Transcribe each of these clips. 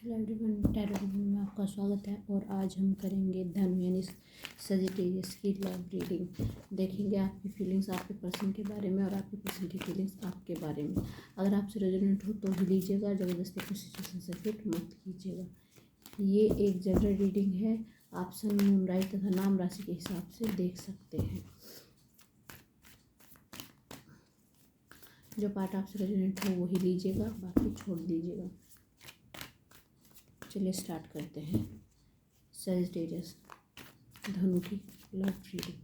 Hello everyone, tarot reading में आपका स्वागत है। और आज हम करेंगे धनु यानी सजिटेरियस की लव रीडिंग। देखेंगे आपकी फीलिंग्स आपके पर्सन के बारे में और आपके पर्सन की फीलिंग्स आपके बारे में। अगर आपसे रेजोनेट हो तो ही लीजिएगा, जबरदस्ती कुछ सिचुएशन से फिट मत कीजिएगा। ये एक जनरल रीडिंग है, आप सन, मून, राशि तथा नाम राशि के हिसाब से देख सकते हैं। जो पार्ट आपसे रेजोनेट हो वही लीजिएगा, बाकी छोड़ दीजिएगा। चलिए स्टार्ट करते हैं। सजिटेरियस धनु की लव रीडिंग।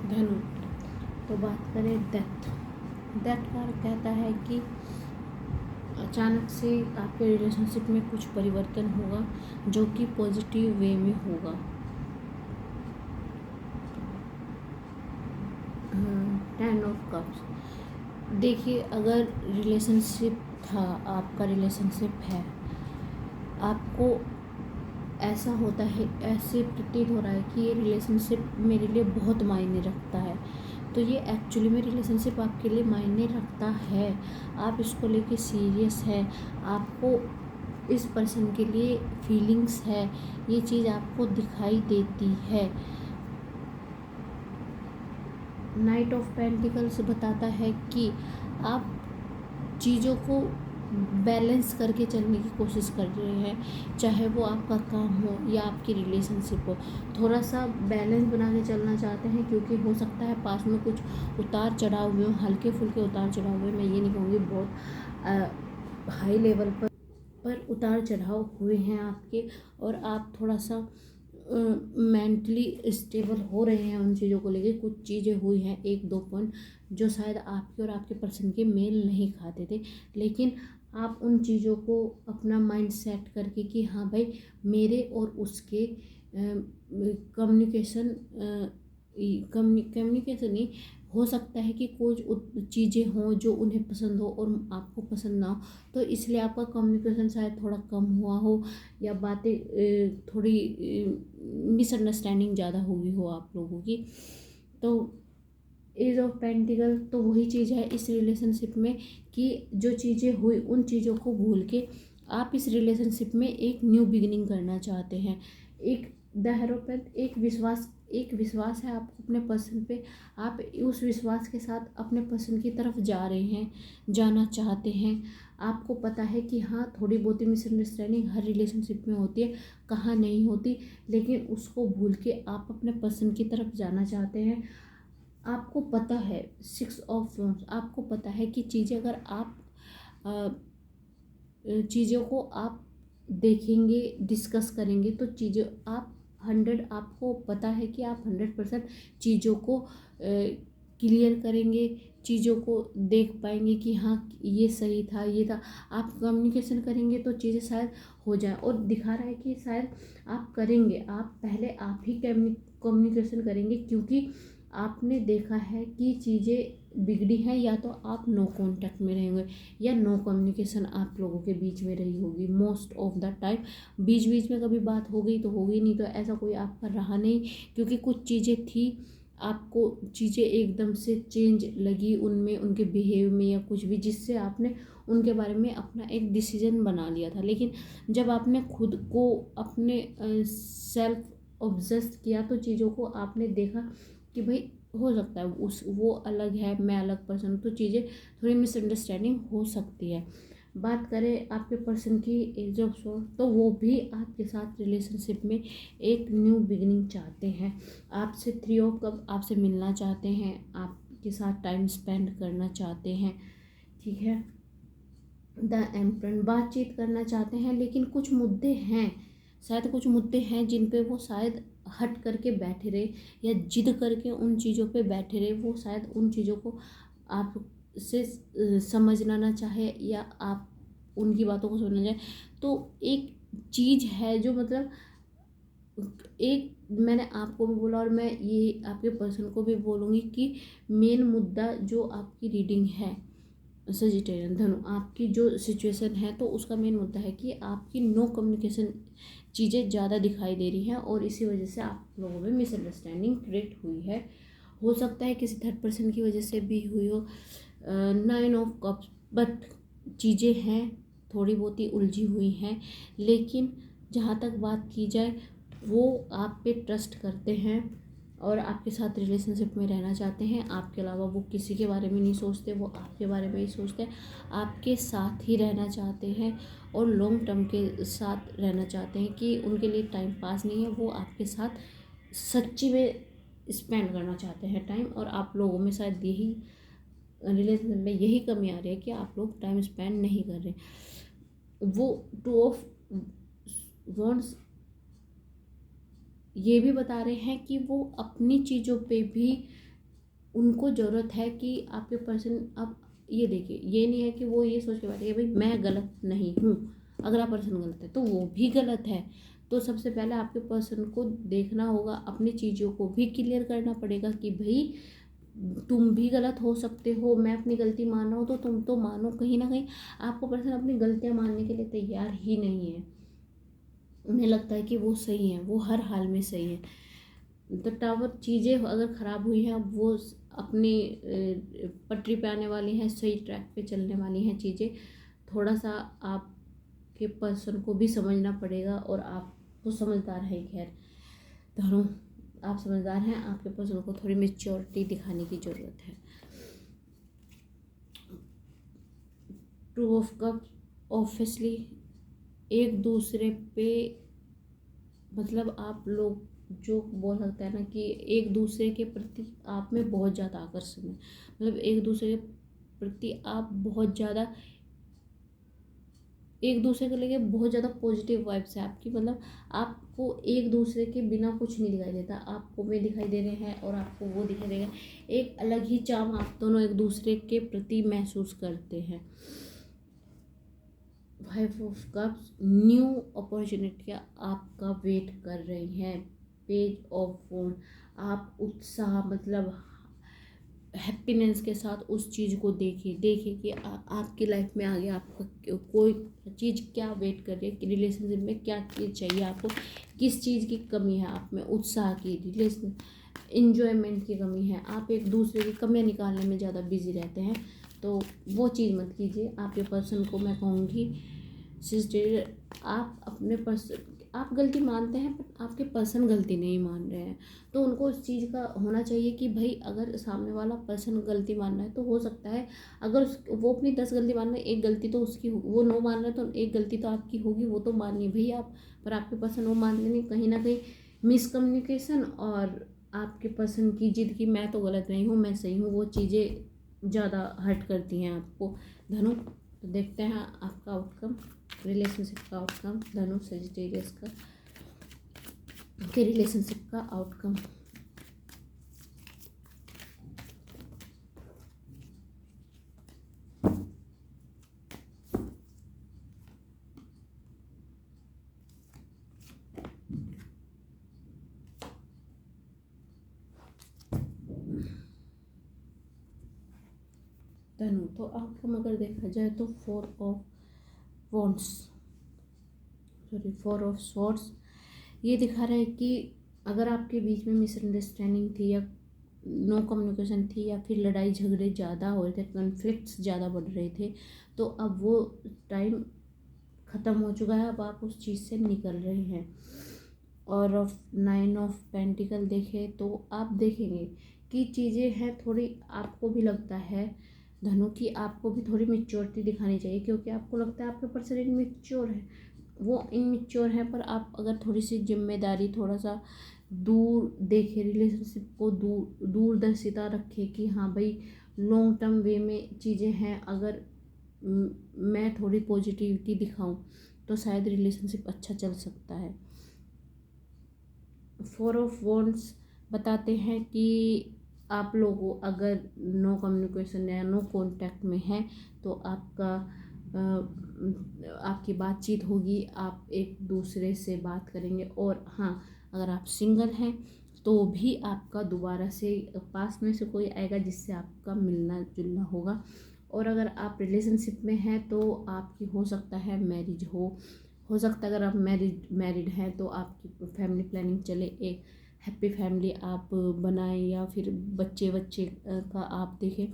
धनु तो बात करें डेथ का अर्थ कहता है कि अचानक से आपके रिलेशनशिप में कुछ परिवर्तन होगा जो कि पॉजिटिव वे में होगा। Ten of cups. देखिए, अगर रिलेशनशिप था, आपका रिलेशनशिप है, आपको ऐसा होता है, ऐसे प्रतीत हो रहा है कि ये रिलेशनशिप मेरे लिए बहुत मायने रखता है, तो ये एक्चुअली में रिलेशनशिप आपके लिए मायने रखता है। आप इसको लेके सीरियस है, आपको इस पर्सन के लिए फीलिंग्स है, ये चीज़ आपको दिखाई देती है। नाइट ऑफ पेंटिकल्स बताता है कि आप चीज़ों को बैलेंस करके चलने की कोशिश कर रहे हैं, चाहे वो आपका काम हो या आपकी रिलेशनशिप हो। थोड़ा सा बैलेंस बना के चलना चाहते हैं, क्योंकि हो सकता है पास में कुछ उतार चढ़ाव हुए, हल्के फुल्के उतार चढ़ाव हुए। मैं ये नहीं कहूँगी बहुत हाई लेवल पर उतार चढ़ाव हुए हैं आपके, और आप थोड़ा सा मेंटली स्टेबल हो रहे हैं उन चीज़ों को लेके। कुछ चीज़ें हुई हैं, एक दो पॉइंट जो शायद आपके और आपके पर्सन के मेल नहीं खाते थे, लेकिन आप उन चीज़ों को अपना माइंड सेट करके कि हाँ भाई, मेरे और उसके कम्युनिकेशन नहीं हो सकता है कि कुछ चीज़ें हों जो उन्हें पसंद हो और आपको पसंद ना हो, तो इसलिए आपका कम्युनिकेशन शायद थोड़ा कम हुआ हो, या बातें थोड़ी मिसअंडरस्टैंडिंग ज़्यादा हुई हो आप लोगों की। तो एज ऑफ पेंटिकल तो वही चीज़ है इस रिलेशनशिप में कि जो चीज़ें हुई उन चीज़ों को भूल के आप इस रिलेशनशिप में एक न्यू बिगिनिंग करना चाहते हैं। एक दहरोपंत एक विश्वास है आपको अपने पर्सन पे। आप उस विश्वास के साथ अपने पर्सन की तरफ जा रहे हैं, जाना चाहते हैं। आपको पता है कि हाँ, थोड़ी बहुत मिसअंडरस्टैंडिंग हर रिलेशनशिप में होती है, कहाँ नहीं होती, लेकिन उसको भूल के आप अपने पर्सन की तरफ जाना चाहते हैं। आपको पता है, 6 ऑफ वॉन्ड्स, आपको पता है कि चीज़ें अगर आप चीज़ों को आप देखेंगे, डिस्कस करेंगे, तो चीज़ें आप 100, आपको पता है कि आप 100% चीज़ों को क्लियर करेंगे, चीज़ों को देख पाएंगे कि हाँ ये सही था, ये था। आप कम्युनिकेशन करेंगे तो चीज़ें शायद हो जाए, और दिखा रहा है कि शायद आप करेंगे। आप पहले आप ही कम्युनिकेशन करेंगे, क्योंकि आपने देखा है कि चीज़ें बिगड़ी हैं, या तो आप नो कांटेक्ट में रहेंगे या नो कम्युनिकेशन आप लोगों के बीच में रही होगी मोस्ट ऑफ द टाइम। बीच बीच में कभी बात हो गई तो हो गई, नहीं तो ऐसा कोई आपका रहा नहीं, क्योंकि कुछ चीज़ें थी, आपको चीज़ें एकदम से चेंज लगी उनमें, उनके बिहेव में या कुछ भी, जिससे आपने उनके बारे में अपना एक डिसीजन बना लिया था। लेकिन जब आपने खुद को अपने सेल्फ ऑब्जर्व किया, तो चीज़ों को आपने देखा कि भाई हो सकता है वो अलग है, मैं अलग पर्सन, तो चीज़ें थोड़ी मिसअंडरस्टैंडिंग हो सकती है। बात करें आपके पर्सन की एज ऑफ सोल, तो वो भी आपके साथ रिलेशनशिप में एक न्यू बिगिनिंग चाहते हैं। आपसे 3 ऑफ कप आपसे मिलना चाहते हैं, आपके साथ टाइम स्पेंड करना चाहते हैं, ठीक है। द एम्परर बातचीत करना चाहते हैं, लेकिन कुछ मुद्दे हैं, शायद कुछ मुद्दे हैं जिन पे वो शायद हट करके बैठे रहे या जिद करके उन चीज़ों पे बैठे रहे। वो शायद उन चीज़ों को आपसे समझना ना चाहे या आप उनकी बातों को सुनना चाहे। तो एक चीज़ है जो मतलब एक मैंने आपको भी बोला और मैं ये आपके पर्सन को भी बोलूँगी कि मेन मुद्दा जो आपकी रीडिंग है सजिटेरियन धनु, आपकी जो सिचुएशन है तो उसका मेन मुद्दा है कि आपकी नो कम्युनिकेशन चीज़ें ज़्यादा दिखाई दे रही हैं और इसी वजह से आप लोगों में मिसअंडरस्टैंडिंग क्रिएट हुई है। हो सकता है किसी थर्ड पर्सन की वजह से भी हुई हो। 9 ऑफ कप्स, बट चीज़ें हैं थोड़ी बहुत ही उलझी हुई हैं, लेकिन जहाँ तक बात की जाए वो आप पे ट्रस्ट करते हैं और आपके साथ रिलेशनशिप में रहना चाहते हैं। आपके अलावा वो किसी के बारे में नहीं सोचते, वो आपके बारे में ही सोचते हैं। आपके साथ ही रहना चाहते हैं और लॉन्ग टर्म के साथ रहना चाहते हैं कि उनके लिए टाइम पास नहीं है, वो आपके साथ सच्ची में स्पेंड करना चाहते हैं टाइम। और आप लोगों में शायद यही रिलेशनशिप में यही कमी आ रही है कि आप लोग टाइम स्पेंड नहीं कर रहे। वो 2 ऑफ वॉन्ड्स ये भी बता रहे हैं कि वो अपनी चीज़ों पे भी उनको ज़रूरत है कि आपके पर्सन, अब ये देखिए ये नहीं है कि वो ये सोच के बैठे भाई मैं गलत नहीं हूँ, अगला पर्सन गलत है तो वो भी गलत है। तो सबसे पहले आपके पर्सन को देखना होगा, अपनी चीज़ों को भी क्लियर करना पड़ेगा कि भाई तुम भी गलत हो सकते हो, मैं अपनी गलती मान रहा हूँ तो तुम तो मानो। कहीं ना कहीं आपको पर्सन अपनी गलतियाँ मानने के लिए तैयार ही नहीं है, उन्हें लगता है कि वो सही है, वो हर हाल में सही है। तो टावर चीज़ें अगर ख़राब हुई हैं, वो अपनी पटरी पे आने वाली हैं, सही ट्रैक पे चलने वाली हैं चीज़ें। थोड़ा सा आपके पर्सन को भी समझना पड़ेगा और आप तो समझदार है, खैर धनु आप समझदार हैं, आपके पर्सन को थोड़ी मेच्योरिटी दिखाने की ज़रूरत है। 2 ऑफ कप्स ऑब्वियसली एक दूसरे पे मतलब आप लोग जो बोल सकते हैं ना कि एक दूसरे के प्रति आप में बहुत ज़्यादा आकर्षण है, मतलब एक दूसरे के प्रति आप बहुत ज़्यादा एक दूसरे को लेके बहुत ज़्यादा पॉजिटिव वाइब्स है आपकी। मतलब आपको एक दूसरे के बिना कुछ नहीं दिखाई देता, आपको वे दिखाई दे रहे हैं और आपको वो दिखाई देगा। एक अलग ही चार्म आप दोनों एक दूसरे के प्रति महसूस करते हैं। 5 ऑफ कप्स न्यू अपॉर्चुनिटियाँ आपका वेट कर रही हैं। पेज ऑफ फोन आप उत्साह मतलब हैप्पीनेस के साथ उस चीज़ को देखिए कि आपकी लाइफ में आगे आपका कोई चीज़ क्या वेट कर रही है, कि रिलेशनशिप में क्या चीज़ चाहिए आपको, किस चीज़ की कमी है आप में, उत्साह की, रिलेशन इन्जॉयमेंट की कमी है, आप एक दूसरे की कमियाँ निकालने में ज़्यादा बिजी रहते हैं। तो वो चीज़ मत कीजिए। आपके पर्सन को मैं कहूँगी सिस्टर, आप अपने पर्सन आप गलती मानते हैं पर आपके पर्सन गलती नहीं मान रहे हैं। तो उनको इस चीज़ का होना चाहिए कि भाई अगर सामने वाला पर्सन गलती मान रहा है तो हो सकता है अगर वो अपनी 10 गलती मान रहे हैं, एक गलती तो उसकी वो नो मान रहे हैं तो एक गलती तो आपकी होगी, वो तो मानिए भाई आप। पर आपके पर्सन वो मानते नहीं, कहीं ना कहीं मिसकम्युनिकेशन और आपके पर्सन की जिद की मैं तो गलत नहीं हूँ मैं सही हूँ, वो चीज़ें ज़्यादा हर्ट करती हैं आपको धनु। तो देखते हैं आपका आउटकम, रिलेशनशिप का आउटकम धनु सजिटेरियस का के रिलेशनशिप का आउटकम। धनु तो आउटकम अगर देखा जाए तो 4 of wands sorry 4 of swords ये दिखा रहा है कि अगर आपके बीच में मिसअंडरस्टैंडिंग थी या नो कम्युनिकेशन थी या फिर लड़ाई झगड़े ज़्यादा हो रहे थे, कॉन्फ्लिक्ट्स ज़्यादा बढ़ रहे थे, तो अब वो टाइम ख़त्म हो चुका है, अब आप उस चीज़ से निकल रहे हैं। और 9 ऑफ पेंटिकल देखें तो आप देखेंगे कि चीज़ें हैं थोड़ी, आपको भी लगता है धनु की आपको भी थोड़ी मेच्योरिटी दिखानी चाहिए, क्योंकि आपको लगता है आपके पर्सन इमेच्योर है, वो इमेच्योर है। पर आप अगर थोड़ी सी जिम्मेदारी, थोड़ा सा दूर देखे, रिलेशनशिप को दूरदर्शिता रखे कि हाँ भाई लॉन्ग टर्म वे में चीज़ें हैं, अगर मैं थोड़ी पॉजिटिविटी दिखाऊं तो शायद रिलेशनशिप अच्छा चल सकता है। 4 ऑफ वॉन्ड्स बताते हैं कि आप लोगों अगर नो कम्युनिकेशन या नो कांटेक्ट में हैं तो आपकी बातचीत होगी, आप एक दूसरे से बात करेंगे। और हाँ, अगर आप सिंगल हैं तो भी आपका दोबारा से पास में से कोई आएगा जिससे आपका मिलना जुलना होगा। और अगर आप रिलेशनशिप में हैं तो आपकी हो सकता है मैरिज हो सकता है अगर आप मैरिड हैं तो आपकी फैमिली प्लानिंग चले, एक हैप्पी फैमिली आप बनाएं या फिर बच्चे का आप देखें।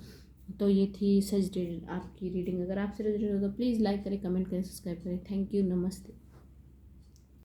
तो ये थी सजेस्टेड आपकी रीडिंग। अगर आपसे रिलेटेड हो तो प्लीज़ लाइक करें, कमेंट करें, सब्सक्राइब करें। थैंक यू, नमस्ते।